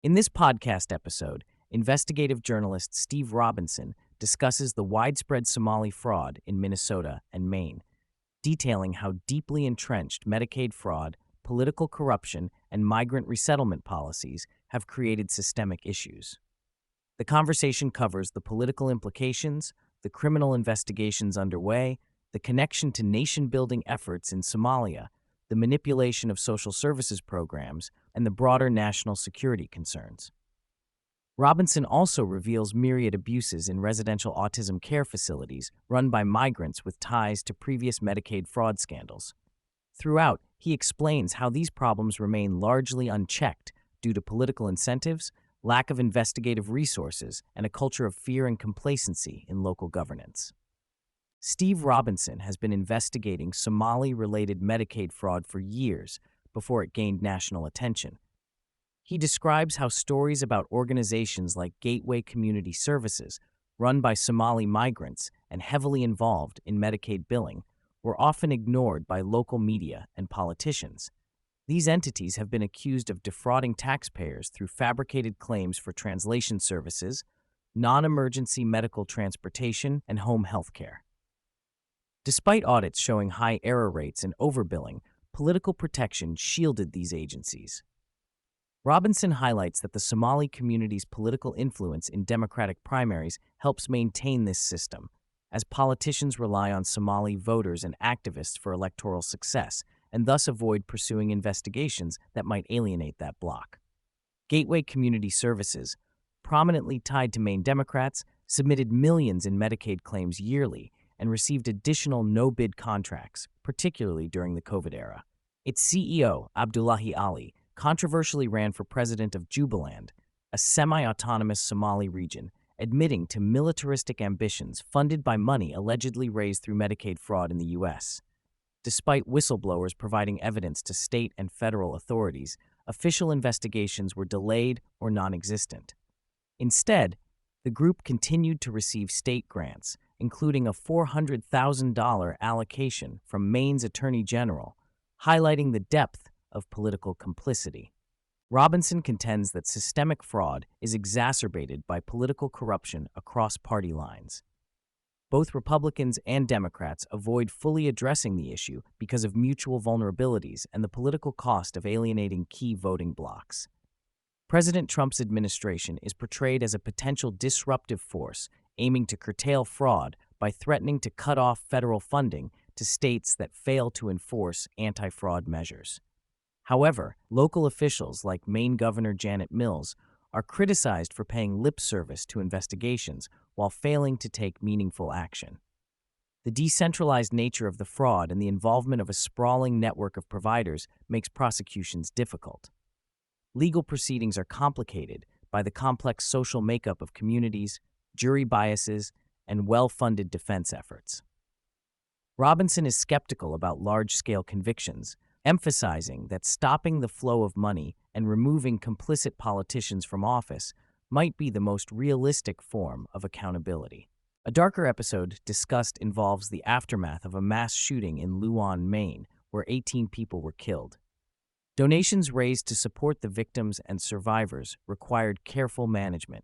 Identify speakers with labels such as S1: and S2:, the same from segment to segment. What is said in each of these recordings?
S1: In this podcast episode, investigative journalist Steve Robinson discusses the widespread Somali fraud in Minnesota and Maine, detailing how deeply entrenched Medicaid fraud, political corruption, and migrant resettlement policies have created systemic issues. The conversation covers the political implications, the criminal investigations underway, the connection to nation-building efforts in Somalia, the manipulation of social services programs, and the broader national security concerns. Robinson also reveals myriad abuses in residential autism care facilities run by migrants with ties to previous Medicaid fraud scandals. Throughout, he explains how these problems remain largely unchecked due to political incentives, lack of investigative resources, and a culture of fear and complacency in local governance. Steve Robinson has been investigating Somali-related Medicaid fraud for years before it gained national attention. He describes how stories about organizations like Gateway Community Services, run by Somali migrants and heavily involved in Medicaid billing, were often ignored by local media and politicians. These entities have been accused of defrauding taxpayers through fabricated claims for translation services, non-emergency medical transportation, and home health care. Despite audits showing high error rates and overbilling, political protection shielded these agencies. Robinson highlights that the Somali community's political influence in Democratic primaries helps maintain this system, as politicians rely on Somali voters and activists for electoral success, and thus avoid pursuing investigations that might alienate that bloc. Gateway Community Services, prominently tied to Maine Democrats, submitted millions in Medicaid claims yearly and received additional no-bid contracts, particularly during the COVID era. Its CEO, Abdullahi Ali, controversially ran for president of Jubaland, a semi-autonomous Somali region, admitting to militaristic ambitions funded by money allegedly raised through Medicaid fraud in the U.S. Despite whistleblowers providing evidence to state and federal authorities, official investigations were delayed or non-existent. Instead, the group continued to receive state grants, including a $400,000 allocation from Maine's Attorney General, highlighting the depth of political complicity. Robinson contends that systemic fraud is exacerbated by political corruption across party lines. Both Republicans and Democrats avoid fully addressing the issue because of mutual vulnerabilities and the political cost of alienating key voting blocs. President Trump's administration is portrayed as a potential disruptive force aiming to curtail fraud by threatening to cut off federal funding to states that fail to enforce anti-fraud measures. However, local officials like Maine Governor Janet Mills are criticized for paying lip service to investigations while failing to take meaningful action. The decentralized nature of the fraud and the involvement of a sprawling network of providers makes prosecutions difficult. Legal proceedings are complicated by the complex social makeup of communities, jury biases, and well-funded defense efforts. Robinson is skeptical about large-scale convictions, emphasizing that stopping the flow of money and removing complicit politicians from office might be the most realistic form of accountability. A darker episode discussed involves the aftermath of a mass shooting in Lewon, Maine, where 18 people were killed. Donations raised to support the victims and survivors required careful management.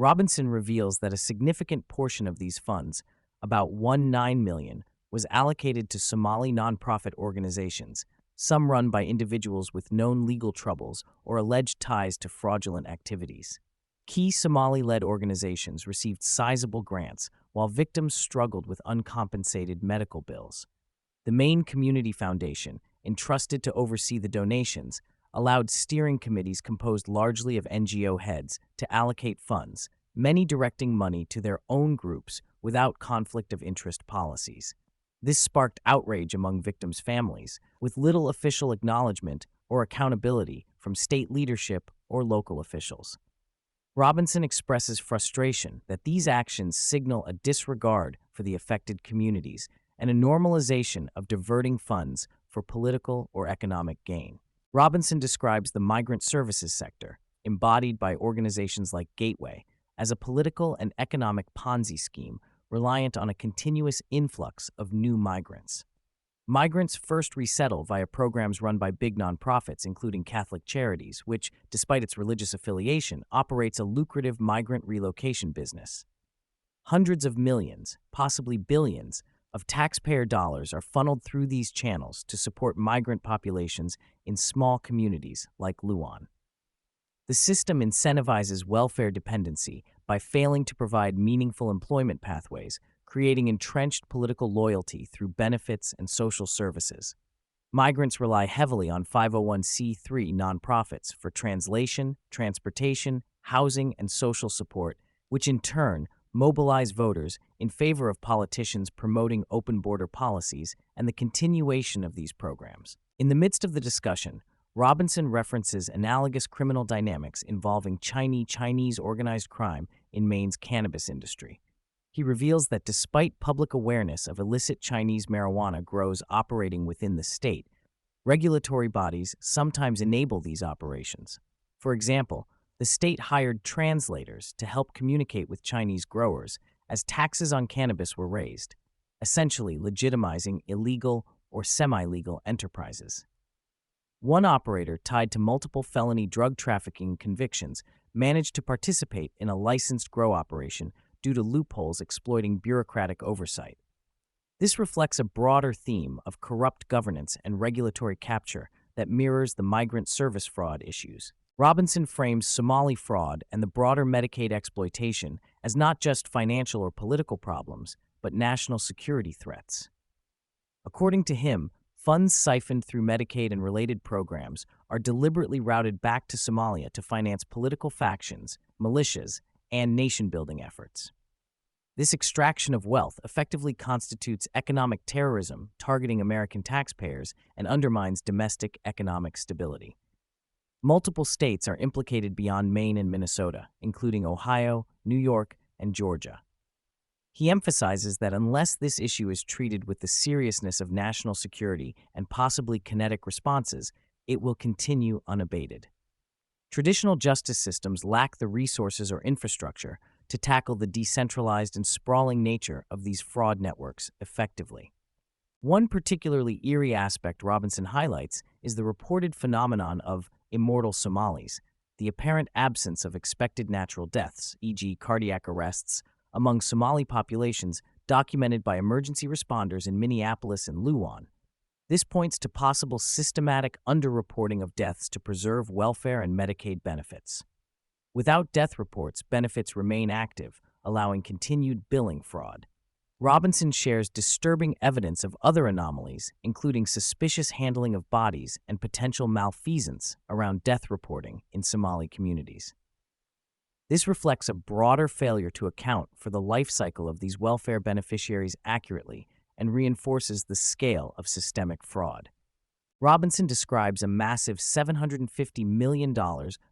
S1: Robinson reveals that a significant portion of these funds, about $19 million, was allocated to Somali nonprofit organizations, some run by individuals with known legal troubles or alleged ties to fraudulent activities. Key Somali-led organizations received sizable grants, while victims struggled with uncompensated medical bills. The Maine Community Foundation, entrusted to oversee the donations, allowed steering committees composed largely of NGO heads to allocate funds, many directing money to their own groups without conflict of interest policies. This sparked outrage among victims' families, with little official acknowledgement or accountability from state leadership or local officials. Robinson expresses frustration that these actions signal a disregard for the affected communities and a normalization of diverting funds for political or economic gain. Robinson describes the migrant services sector, embodied by organizations like Gateway, as a political and economic Ponzi scheme reliant on a continuous influx of new migrants. Migrants first resettle via programs run by big nonprofits, including Catholic Charities, which, despite its religious affiliation, operates a lucrative migrant relocation business. Hundreds of millions, possibly billions, of taxpayer dollars are funneled through these channels to support migrant populations in small communities like Lewon. The system incentivizes welfare dependency by failing to provide meaningful employment pathways, creating entrenched political loyalty through benefits and social services. Migrants rely heavily on 501c3 nonprofits for translation, transportation, housing, and social support, which in turn mobilize voters in favor of politicians promoting open border policies and the continuation of these programs. In the midst of the discussion, Robinson references analogous criminal dynamics involving Chinese organized crime in Maine's cannabis industry. He reveals that despite public awareness of illicit Chinese marijuana grows operating within the state, regulatory bodies sometimes enable these operations. For example, the state hired translators to help communicate with Chinese growers as taxes on cannabis were raised, essentially legitimizing illegal or semi-legal enterprises. One operator tied to multiple felony drug trafficking convictions managed to participate in a licensed grow operation due to loopholes exploiting bureaucratic oversight. This reflects a broader theme of corrupt governance and regulatory capture that mirrors the migrant service fraud issues. Robinson frames Somali fraud and the broader Medicaid exploitation as not just financial or political problems, but national security threats. According to him, funds siphoned through Medicaid and related programs are deliberately routed back to Somalia to finance political factions, militias, and nation-building efforts. This extraction of wealth effectively constitutes economic terrorism targeting American taxpayers and undermines domestic economic stability. Multiple states are implicated beyond Maine and Minnesota, including Ohio, New York, and Georgia. He emphasizes that unless this issue is treated with the seriousness of national security and possibly kinetic responses, it will continue unabated. Traditional justice systems lack the resources or infrastructure to tackle the decentralized and sprawling nature of these fraud networks effectively. One particularly eerie aspect Robinson highlights is the reported phenomenon of immortal Somalis, the apparent absence of expected natural deaths, e.g. cardiac arrests, among Somali populations documented by emergency responders in Minneapolis and Lewon. This points to possible systematic underreporting of deaths to preserve welfare and Medicaid benefits. Without death reports, benefits remain active, allowing continued billing fraud. Robinson shares disturbing evidence of other anomalies, including suspicious handling of bodies and potential malfeasance around death reporting in Somali communities. This reflects a broader failure to account for the life cycle of these welfare beneficiaries accurately and reinforces the scale of systemic fraud. Robinson describes a massive $750 million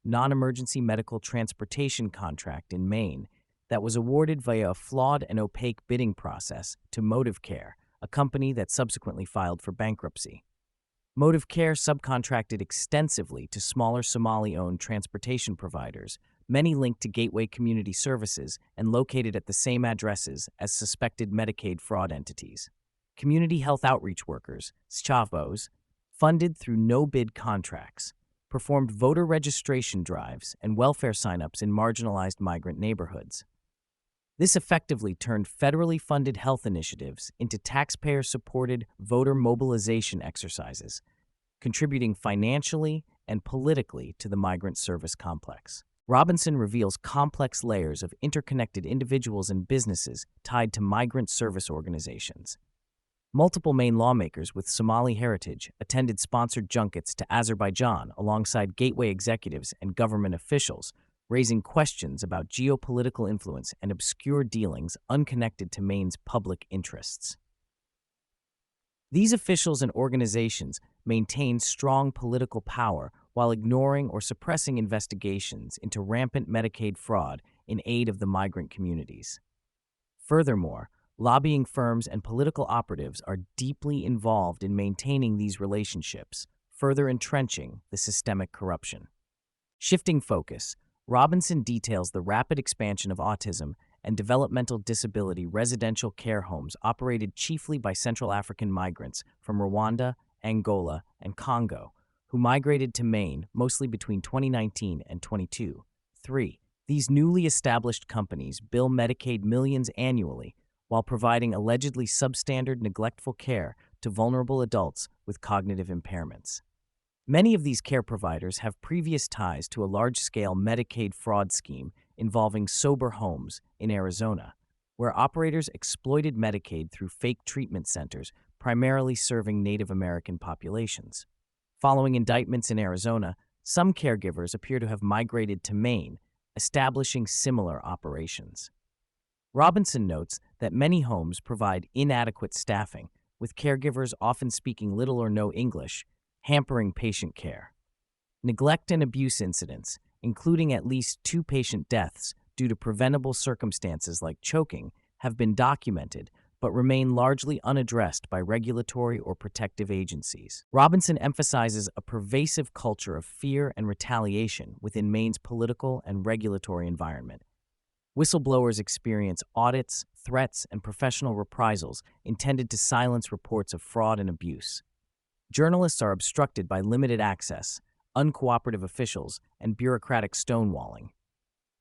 S1: non-emergency medical transportation contract in Maine that was awarded via a flawed and opaque bidding process to Motive Care, a company that subsequently filed for bankruptcy. Motive Care subcontracted extensively to smaller Somali-owned transportation providers, many linked to Gateway Community Services and located at the same addresses as suspected Medicaid fraud entities. Community health outreach workers, CHOWs, funded through no-bid contracts, performed voter registration drives and welfare signups in marginalized migrant neighborhoods. This effectively turned federally funded health initiatives into taxpayer-supported voter mobilization exercises, contributing financially and politically to the migrant service complex. Robinson reveals complex layers of interconnected individuals and businesses tied to migrant service organizations. Multiple Maine lawmakers with Somali heritage attended sponsored junkets to Azerbaijan alongside gateway executives and government officials, raising questions about geopolitical influence and obscure dealings unconnected to Maine's public interests. These officials and organizations maintain strong political power while ignoring or suppressing investigations into rampant Medicaid fraud in aid of the migrant communities. Furthermore, lobbying firms and political operatives are deeply involved in maintaining these relationships, further entrenching the systemic corruption. Shifting focus, Robinson details the rapid expansion of autism and developmental disability residential care homes operated chiefly by Central African migrants from Rwanda, Angola, and Congo, who migrated to Maine mostly between 2019 and 22. 3. These newly established companies bill Medicaid millions annually while providing allegedly substandard, neglectful care to vulnerable adults with cognitive impairments. Many of these care providers have previous ties to a large-scale Medicaid fraud scheme involving sober homes in Arizona, where operators exploited Medicaid through fake treatment centers, primarily serving Native American populations. Following indictments in Arizona, some caregivers appear to have migrated to Maine, establishing similar operations. Robinson notes that many homes provide inadequate staffing, with caregivers often speaking little or no English, hampering patient care. Neglect and abuse incidents, including at least 2 patient deaths due to preventable circumstances like choking, have been documented but remain largely unaddressed by regulatory or protective agencies. Robinson emphasizes a pervasive culture of fear and retaliation within Maine's political and regulatory environment. Whistleblowers experience audits, threats, and professional reprisals intended to silence reports of fraud and abuse. Journalists are obstructed by limited access, uncooperative officials, and bureaucratic stonewalling.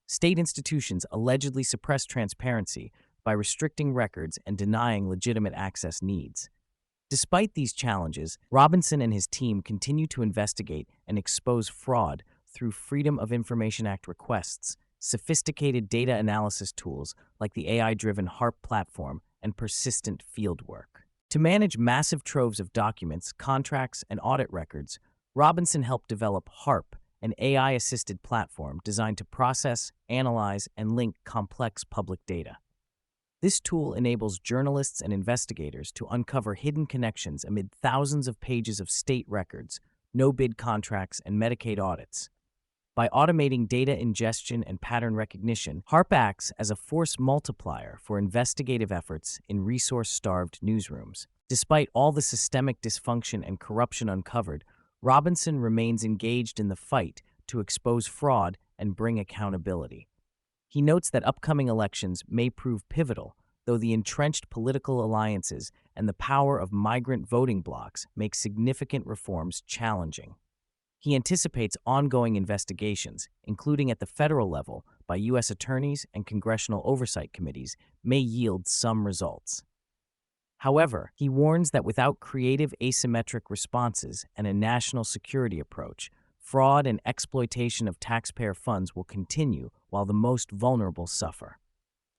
S1: State institutions allegedly suppress transparency by restricting records and denying legitimate access needs. Despite these challenges, Robinson and his team continue to investigate and expose fraud through Freedom of Information Act requests, sophisticated data analysis tools like the AI-driven Harpe platform, and persistent fieldwork. To manage massive troves of documents, contracts, and audit records, Robinson helped develop Harpe, an AI-assisted platform designed to process, analyze, and link complex public data. This tool enables journalists and investigators to uncover hidden connections amid thousands of pages of state records, no-bid contracts, and Medicaid audits. By automating data ingestion and pattern recognition, Harpe acts as a force multiplier for investigative efforts in resource-starved newsrooms. Despite all the systemic dysfunction and corruption uncovered, Robinson remains engaged in the fight to expose fraud and bring accountability. He notes that upcoming elections may prove pivotal, though the entrenched political alliances and the power of migrant voting blocs make significant reforms challenging. He anticipates ongoing investigations, including at the federal level by U.S. attorneys and congressional oversight committees, may yield some results. However, he warns that without creative asymmetric responses and a national security approach, fraud and exploitation of taxpayer funds will continue while the most vulnerable suffer.